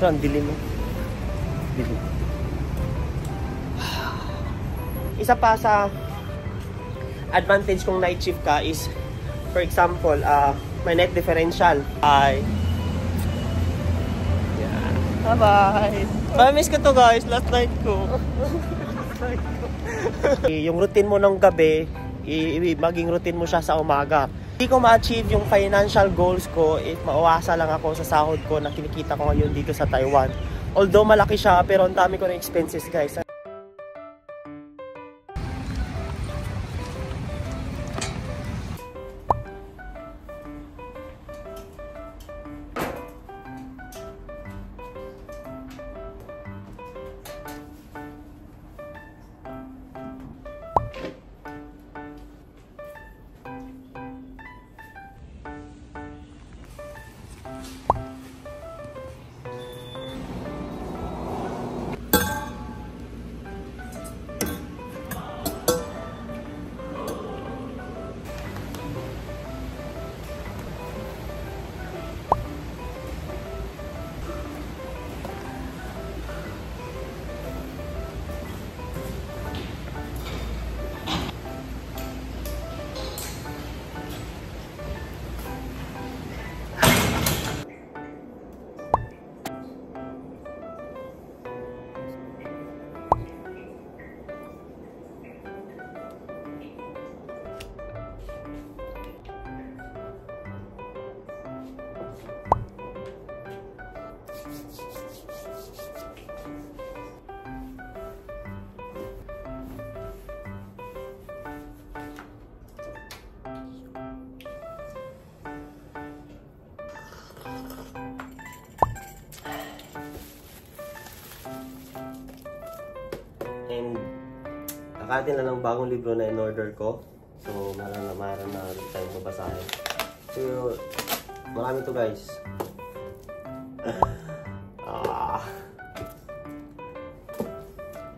Ang dilim mo. Dilim. Isa pa sa advantage kung night shift ka is, for example, may night differential ay bye-bye. Miss ko to guys, last night ko. Yung routine mo ng gabi, maging routine mo siya sa umaga. Hindi ko ma-achieve yung financial goals ko if mauwasa lang ako sa sahod ko na kinikita ko ngayon dito sa Taiwan. Although malaki siya, pero ang dami ko ng expenses guys. And nakatin na ng bagong libro na in-order ko. So, marang na time ko basahin. So, marami to guys.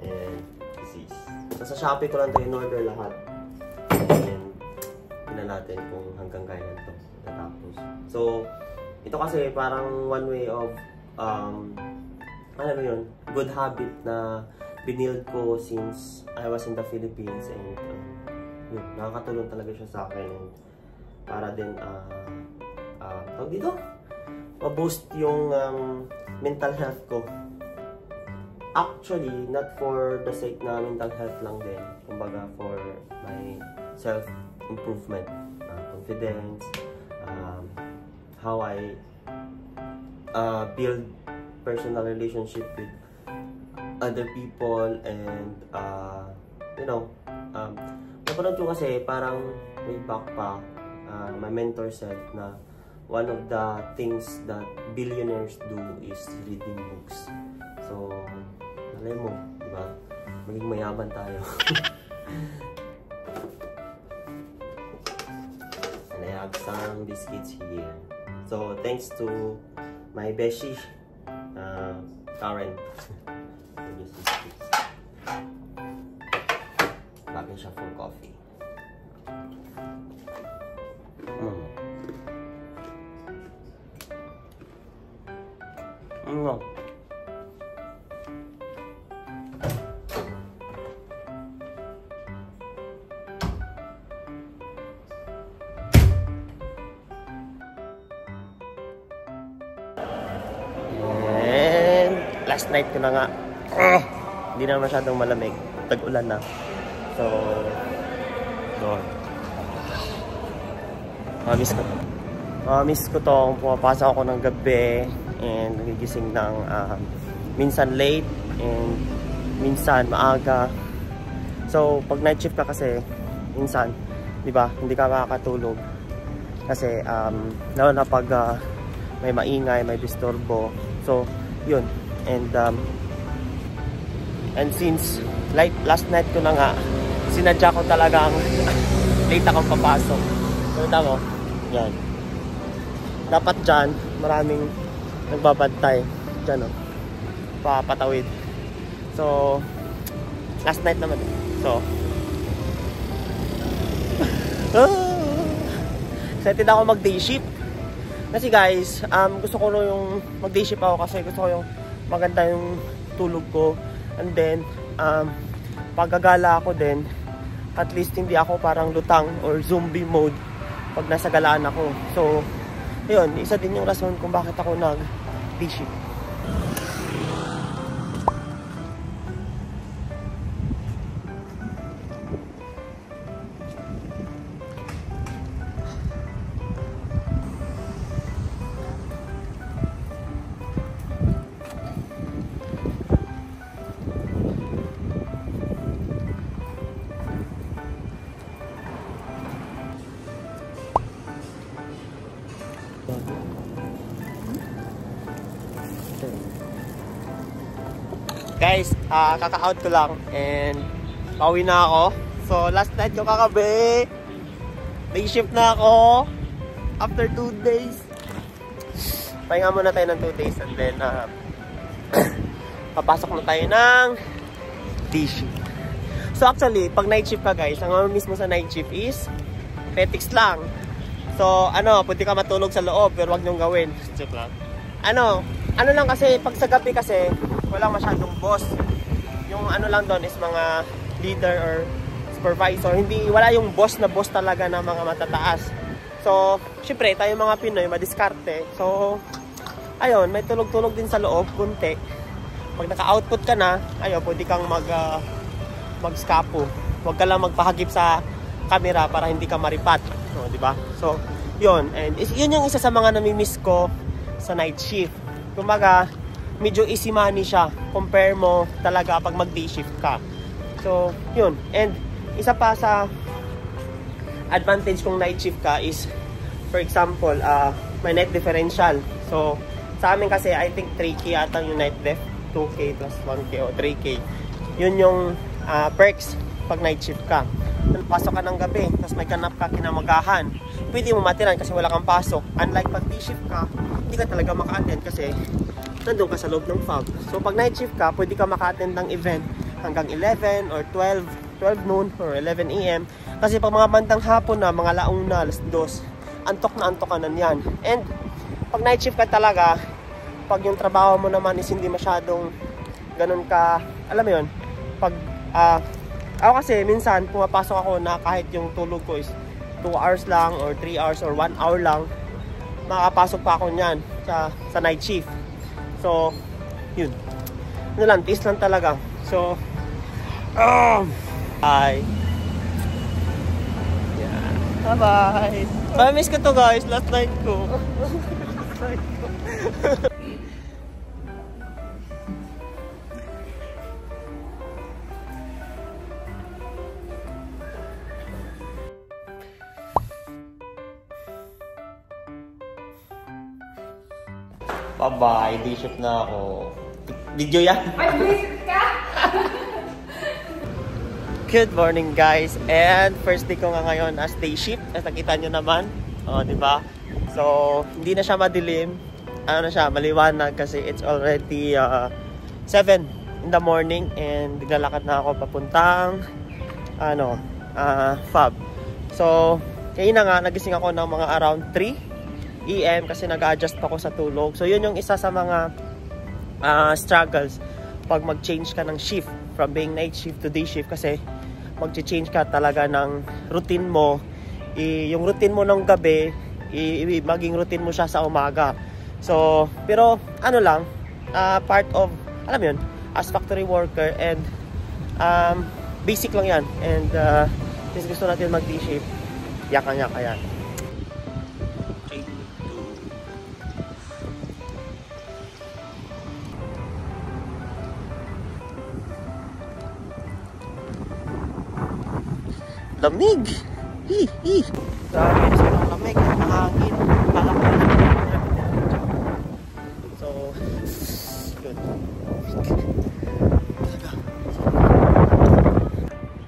And this is. Nasa Shopee ko lang to in-order lahat. And tingnan natin kung hanggang kailan to natapos. So, ito kasi parang one way of alam mo yun, good habit na binild ko since I was in the Philippines, and yun, nakakatulong talaga siya sa akin para din tawag dito, ma-boost yung mental health ko. Actually, not for the sake na mental health lang din, kumbaga for my self-improvement, confidence, how I build personal relationship with other people, and you know, napanood ko kasi parang way back pa, my mentor said na one of the things that billionaires do is reading books. So, alam mo, di ba? Maging mayaman tayo. And I have some biscuits here. So, thanks to my beshi, Karen. Bagay siya for coffee. And last night ko na nga. Hindi na masyadong malamig. Tag-ulan na. So, doon. Miss ko to kung pumapasok ako ng gabi and nagigising ng minsan late and minsan maaga. So, pag night shift ka kasi, minsan, di ba, hindi ka makakatulog. Kasi, lalo na pag may maingay, may disturbo. So, yun. And since like last night ko na nga, sinadya ko talagang late akong papasok. Punta mo, yan. Dapat dyan, maraming nagbabantay. Dyan o, papatawid. So, last night naman. So, excited ako mag day shift. Kasi guys, gusto ko yung mag-day shift ako kasi gusto ko yung maganda yung tulog ko. And then, paggagala ako din, at least hindi ako parang lutang or zombie mode pag nasa galaan ako. So, yun, isa din yung rason kung bakit ako nag-day shift. Guys, kaka-out ko lang and pauwi na ako. So, last night ko kagabi. Day shift na ako. After 2 days. Pahinga muna tayo ng 2 days and then papasok na tayo ng day shift. So, actually, pag night shift ka guys, ang mismo sa night shift is petics lang. So, pwede ka matulog sa loob pero wag niyong gawin. Joke lang. Ano lang kasi, pag sa gabi kasi, walang masyadong boss. Yung lang doon is mga leader or supervisor. Wala yung boss na boss talaga na mga matataas. So, syempre, tayo mga Pinoy, madiskarte. So, ayun, may tulog-tulog din sa loob, kunti. Pag naka-output ka na, ayun, pwede kang mag-scapo. Huwag ka lang magpahagip sa camera para hindi ka maripat. No, diba? So, yun. And yun yung isa sa mga namimiss ko sa night shift. Kumbaga, medyo easy money siya. Compare mo talaga pag mag-day shift ka. So, yun. And isa pa sa advantage kung night shift ka is, for example, may net differential. So, sa amin kasi, I think 3K ata yung night def. 2K plus 1K o 3K. Yun yung perks pag night shift ka. Pasok ka ng gabi, tapos may ganap ka kinamagahan. Pwede mo matiran kasi wala kang pasok. Unlike pag day shift ka, hindi ka talaga maka-attend kasi nandun ka sa loob ng FAB. So pag night shift ka, pwede ka maka-attend ng event hanggang 11 or 12 noon or 11 AM. Kasi pag mga bandang hapon na, mga launa, alas 2, antok ka na yan. And pag night shift ka talaga, pag yung trabaho mo naman is hindi masyadong ganun ka, alam mo yun, pag ako kasi minsan pumapasok ako na kahit yung tulog ko is 2 hours lang or 3 hours or 1 hour lang, makapasok pa ako nyan sa night shift. So, yun. Taste lang talaga. So, bye. Yeah. Bye-bye. Miss ko to guys. Last night ko. Bye-bye, day shift na ako. Video yan? Good morning guys, and first day ko nga ngayon as day shift. As nakita nyo naman, diba? So, hindi na siya madilim. Maliwanag kasi it's already 7 in the morning and naglalakad na ako papuntang FAB. So, kaya na nga, nagising ako ng mga around 3 AM kasi nag-adjust ako sa tulog. So, yun yung isa sa mga struggles pag mag-change ka ng shift from being night shift to day shift kasi mag-change ka talaga ng routine mo. Yung routine mo ng gabi, maging routine mo siya sa umaga. So, pero part of, alam mo yun, as factory worker and basic lang yan. And since gusto natin mag-day shift, yaka-yaka yan. Lamig! Hi! Grabe, sobrang lamig. Nangangin. Kala ko na. So, good.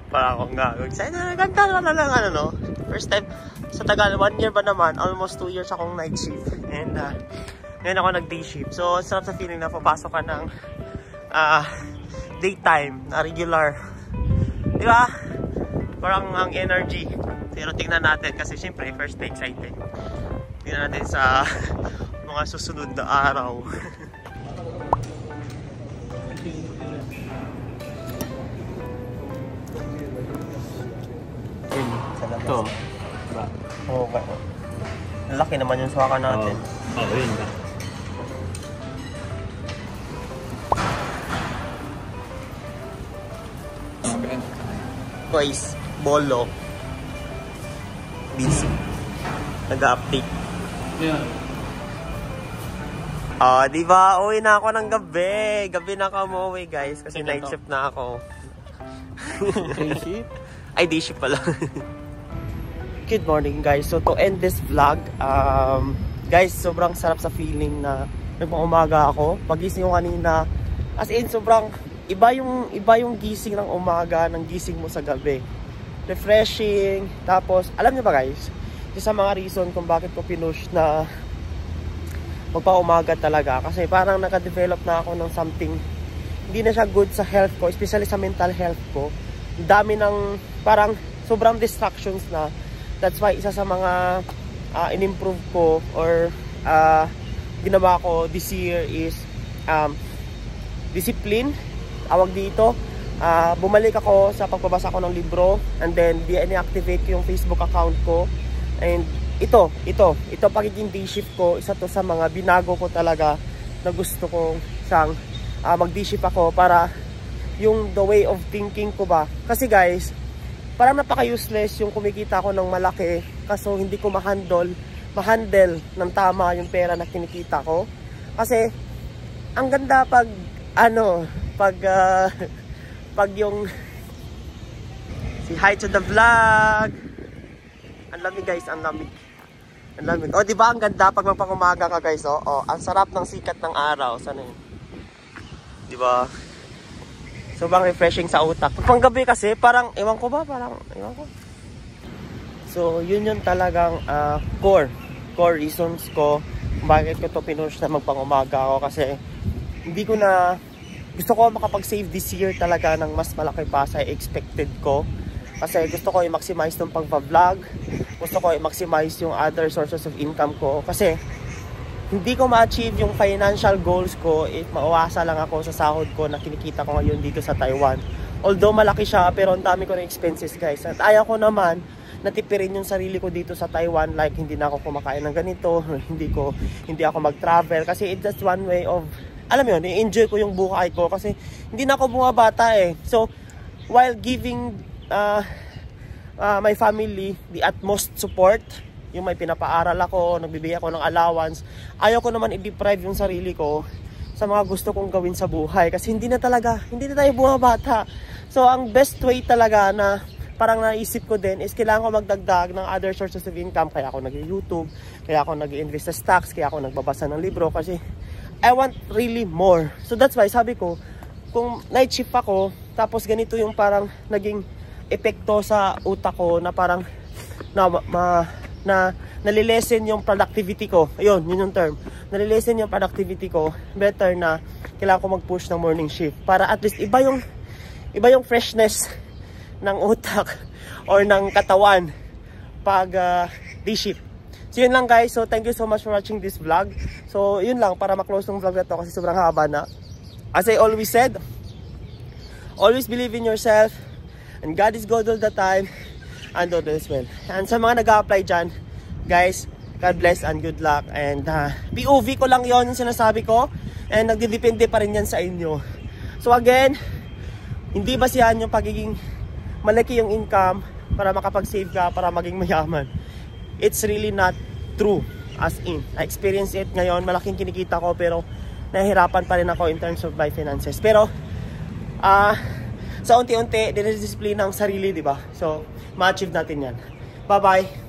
Parang akong gagawin. Ganda na lang, First time sa tagal, 1 year ba naman? Almost 2 years akong night shift. And, ngayon ako nag-day shift. So, sarap sa feeling na papasok ka ng daytime na regular. Di ba? Parang ang energy. Pero tingnan natin kasi syempre first day excited. Tingnan natin sa mga susunod na araw. Ito. Oo, okay. Laki naman yung suwakan natin. Oo, yun ba? Okay. Guys, Bolo. Busy. Nag-update. Yeah. Diba? Uwi na ako ng gabi. Gabi na ako umuwi, guys. Kasi night shift na ako. Day shift? Ay, day shift pala. Good morning, guys. So, to end this vlog, guys, sobrang sarap sa feeling na nagpang-umaga ako. Pagising ko kanina, as in, sobrang iba yung gising ng umaga ng gising mo sa gabi. Refreshing. Tapos, alam niyo ba, guys, isa sa mga reason kung bakit ko pinush na magpa-umaga talaga. Kasi parang naka-develop na ako ng something hindi na siya good sa health ko, especially sa mental health ko. Dami ng parang sobrang distractions na. That's why isa sa mga in-improve ko or ginawa ko this year is discipline. Awag dito. Bumalik ako sa pagbabasa ko ng libro, and then deactivate ko yung Facebook account ko. And ito pagiging day shift ko, isa to sa mga binago ko talaga na gusto ko siyang mag-day shift ako para yung the way of thinking ko ba. Kasi guys, parang napaka-useless yung kumikita ko ng malaki kaso hindi ko ma-handle ng tama yung pera na kinikita ko. Kasi ang ganda pag pag yung si hi to the vlog. Ang lamig, guys, ang lamig. Ang lamig. Oh, di ba ang ganda pag magpang-umaga ka, guys, oh? Oh, ang sarap ng sikat ng araw. Sana yun. Di ba? Sobrang refreshing sa utak. Panggabi kasi, parang, ewan ko. So, yun talagang core reasons ko kung bakit ko to pinush na magpang-umaga ako. Kasi, gusto ko makapag-save this year talaga ng mas malaki pa sa expected ko. Kasi gusto ko i-maximize yung pag-vlog. Gusto ko i-maximize yung other sources of income ko. Kasi hindi ko ma-achieve yung financial goals ko if mauwasa lang ako sa sahod ko na kinikita ko ngayon dito sa Taiwan. Although malaki siya, pero ang dami ko na expenses, guys. At ayaw ko naman natipirin yung sarili ko dito sa Taiwan, like hindi na ako kumakain ng ganito, hindi ako mag-travel. Kasi it's just one way of, alam mo yun, i-enjoy ko yung buhay ko. Kasi hindi na ako bumabata eh. So, while giving my family the utmost support, yung may pinapaaral ako, nagbibigay ako ng allowance, ayaw ko naman i-deprive yung sarili ko sa mga gusto kong gawin sa buhay. Kasi hindi na tayo bumabata. So, ang best way talaga na parang naisip ko din is kailangan ko magdagdag ng other sources of income. Kaya ako nag-YouTube, kaya ako nag-invest sa stocks, kaya ako nagbabasa ng libro. Kasi I want really more. So that's why sabi ko, kung night shift ako, tapos ganito yung parang naging epekto sa utak ko na parang nalilesen yung productivity ko. Ayun, yun yung term. Nalilesen yung productivity ko. Better na kailangan ko mag-push ng morning shift para at least iba yung freshness ng utak or ng katawan pag day shift. So yun lang, guys. So thank you so much for watching this vlog. So yun lang para ma-close ng vlog na to kasi sobrang haba na. As I always said, always believe in yourself and God is good all the time and all is well. And sa mga nag-a-apply dyan, guys, God bless and good luck. And POV ko lang yon yung sinasabi ko. And nagdidepende pa rin yan sa inyo. So again, hindi basihan yung pagiging malaki yung income para makapag-save ka, para maging mayaman. It's really not true. As in, I experience it ngayon. Malaking kinikita ko pero nahihirapan pa rin ako in terms of my finances. Pero sa unti-unti, dinidisiplina ang sarili, di ba? So, ma-achieve natin yan. Bye-bye!